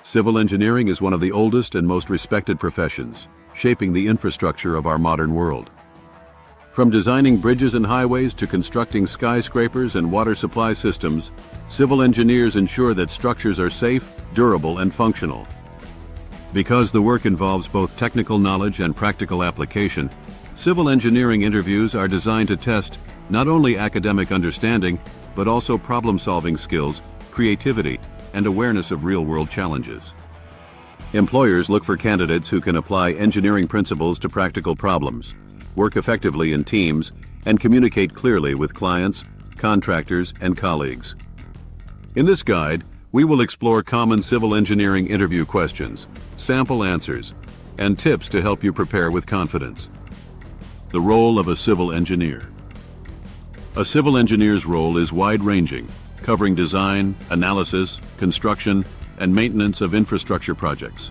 Civil engineering is one of the oldest and most respected professions, shaping the infrastructure of our modern world. From designing bridges and highways to constructing skyscrapers and water supply systems, civil engineers ensure that structures are safe, durable, and functional. Because the work involves both technical knowledge and practical application, civil engineering interviews are designed to test not only academic understanding, but also problem-solving skills, creativity, and awareness of real-world challenges. Employers look for candidates who can apply engineering principles to practical problems, work effectively in teams, and communicate clearly with clients, contractors, and colleagues. In this guide, we will explore common civil engineering interview questions, sample answers, and tips to help you prepare with confidence. The role of a civil engineer. A civil engineer's role is wide-ranging, covering design, analysis, construction, and maintenance of infrastructure projects.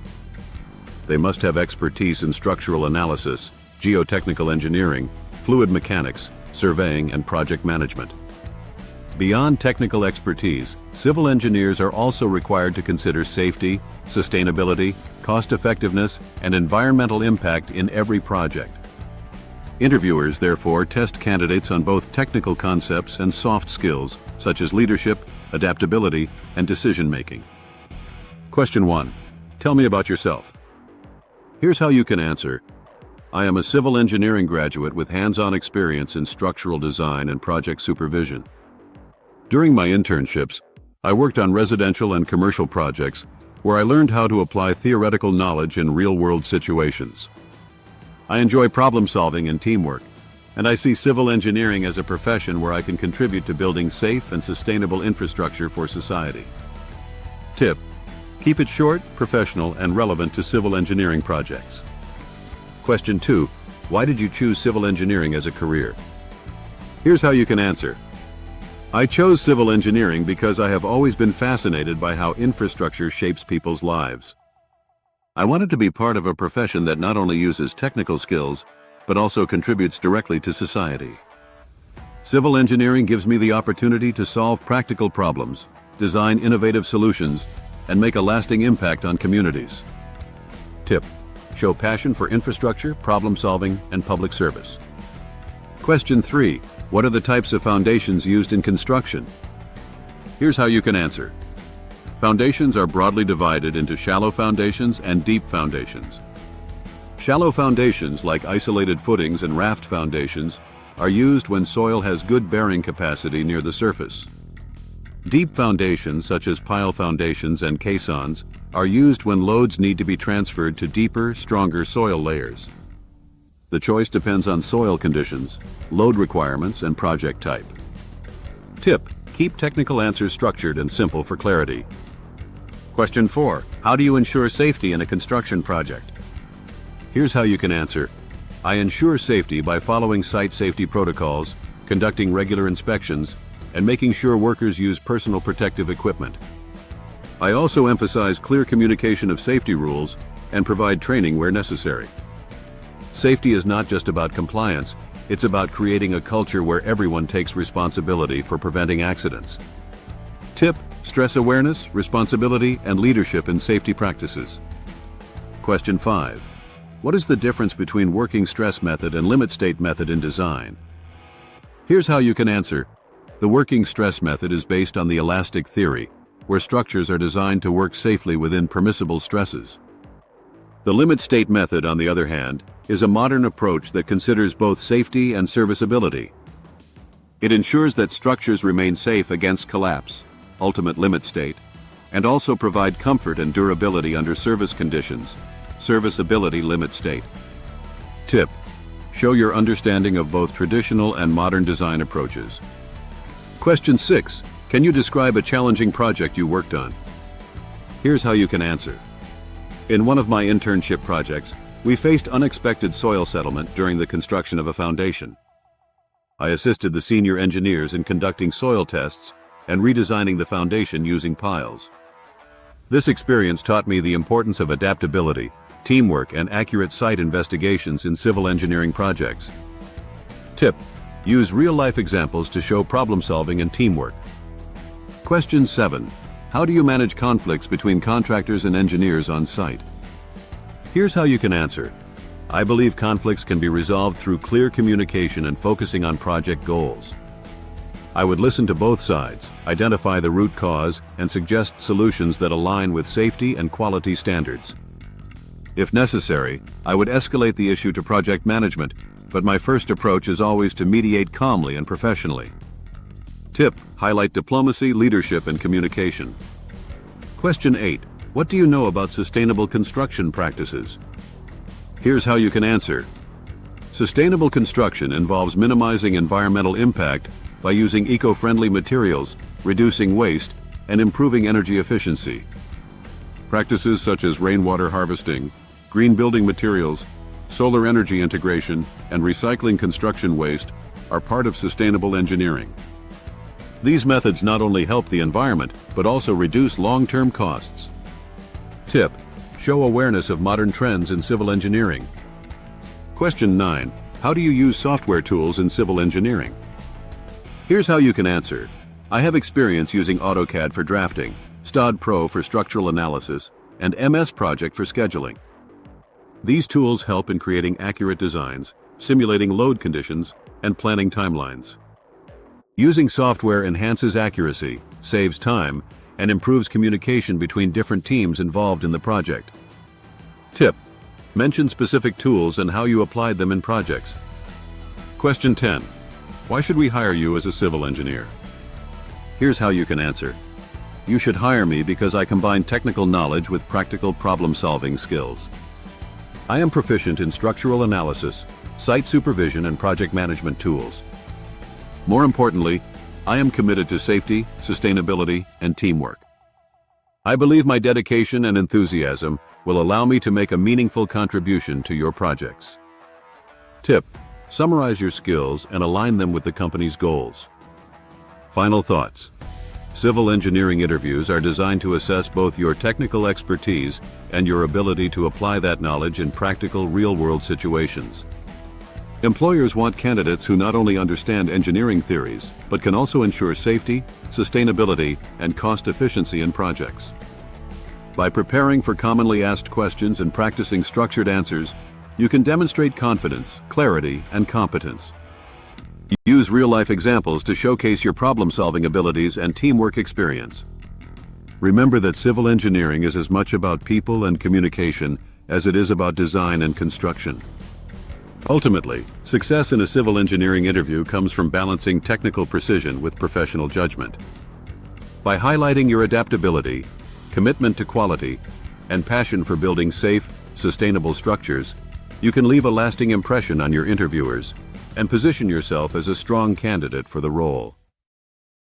They must have expertise in structural analysis, geotechnical engineering, fluid mechanics, surveying, and project management. Beyond technical expertise, civil engineers are also required to consider safety, sustainability, cost-effectiveness, and environmental impact in every project. Interviewers, therefore, test candidates on both technical concepts and soft skills, such as leadership, adaptability, and decision-making. Question 1. Tell me about yourself. Here's how you can answer. I am a civil engineering graduate with hands-on experience in structural design and project supervision. During my internships, I worked on residential and commercial projects where I learned how to apply theoretical knowledge in real-world situations. I enjoy problem-solving and teamwork, and I see civil engineering as a profession where I can contribute to building safe and sustainable infrastructure for society. Tip: keep it short, professional, and relevant to civil engineering projects. Question 2. Why did you choose civil engineering as a career? Here's how you can answer. I chose civil engineering because I have always been fascinated by how infrastructure shapes people's lives. I wanted to be part of a profession that not only uses technical skills, but also contributes directly to society. Civil engineering gives me the opportunity to solve practical problems, design innovative solutions, and make a lasting impact on communities. Tip: show passion for infrastructure, problem-solving, and public service. Question 3. What are the types of foundations used in construction? Here's how you can answer. Foundations are broadly divided into shallow foundations and deep foundations. Shallow foundations, like isolated footings and raft foundations, are used when soil has good bearing capacity near the surface. Deep foundations, such as pile foundations and caissons, are used when loads need to be transferred to deeper, stronger soil layers. The choice depends on soil conditions, load requirements, and project type. Tip: keep technical answers structured and simple for clarity. Question 4. How do you ensure safety in a construction project? Here's how you can answer. I ensure safety by following site safety protocols, conducting regular inspections, and making sure workers use personal protective equipment. I also emphasize clear communication of safety rules and provide training where necessary. Safety is not just about compliance, it's about creating a culture where everyone takes responsibility for preventing accidents. Tip: stress awareness, responsibility, and leadership in safety practices. Question 5. What is the difference between working stress method and limit state method in design? Here's how you can answer. The working stress method is based on the elastic theory, where structures are designed to work safely within permissible stresses. The limit state method, on the other hand, is a modern approach that considers both safety and serviceability. It ensures that structures remain safe against collapse, ultimate limit state, and also provide comfort and durability under service conditions, serviceability limit state. Tip: show your understanding of both traditional and modern design approaches. Question 6. Can you describe a challenging project you worked on? Here's how you can answer. In one of my internship projects, we faced unexpected soil settlement during the construction of a foundation. I assisted the senior engineers in conducting soil tests and redesigning the foundation using piles. This experience taught me the importance of adaptability, teamwork, and accurate site investigations in civil engineering projects. Tip: use real-life examples to show problem-solving and teamwork. Question 7. How do you manage conflicts between contractors and engineers on site? Here's how you can answer. I believe conflicts can be resolved through clear communication and focusing on project goals. I would listen to both sides, identify the root cause, and suggest solutions that align with safety and quality standards. If necessary, I would escalate the issue to project management, but my first approach is always to mediate calmly and professionally. Tip: highlight diplomacy, leadership, and communication. Question 8. What do you know about sustainable construction practices? Here's how you can answer. Sustainable construction involves minimizing environmental impact by using eco-friendly materials, reducing waste, and improving energy efficiency. Practices such as rainwater harvesting, green building materials, solar energy integration, and recycling construction waste are part of sustainable engineering. These methods not only help the environment, but also reduce long-term costs. Tip: show awareness of modern trends in civil engineering. Question 9. How do you use software tools in civil engineering? Here's how you can answer. I have experience using AutoCAD for drafting, STAAD Pro for structural analysis, and MS Project for scheduling. These tools help in creating accurate designs, simulating load conditions, and planning timelines. Using software enhances accuracy, saves time, and improves communication between different teams involved in the project. Tip: mention specific tools and how you applied them in projects. Question 10. Why should we hire you as a civil engineer? Here's how you can answer. You should hire me because I combine technical knowledge with practical problem-solving skills. I am proficient in structural analysis, site supervision, and project management tools. More importantly, I am committed to safety, sustainability, and teamwork. I believe my dedication and enthusiasm will allow me to make a meaningful contribution to your projects. Tip: summarize your skills and align them with the company's goals. Final thoughts. Civil engineering interviews are designed to assess both your technical expertise and your ability to apply that knowledge in practical, real-world situations. Employers want candidates who not only understand engineering theories, but can also ensure safety, sustainability, and cost efficiency in projects. By preparing for commonly asked questions and practicing structured answers, you can demonstrate confidence, clarity, and competence. Use real-life examples to showcase your problem-solving abilities and teamwork experience. Remember that civil engineering is as much about people and communication as it is about design and construction. Ultimately, success in a civil engineering interview comes from balancing technical precision with professional judgment. By highlighting your adaptability, commitment to quality, and passion for building safe, sustainable structures, you can leave a lasting impression on your interviewers and position yourself as a strong candidate for the role.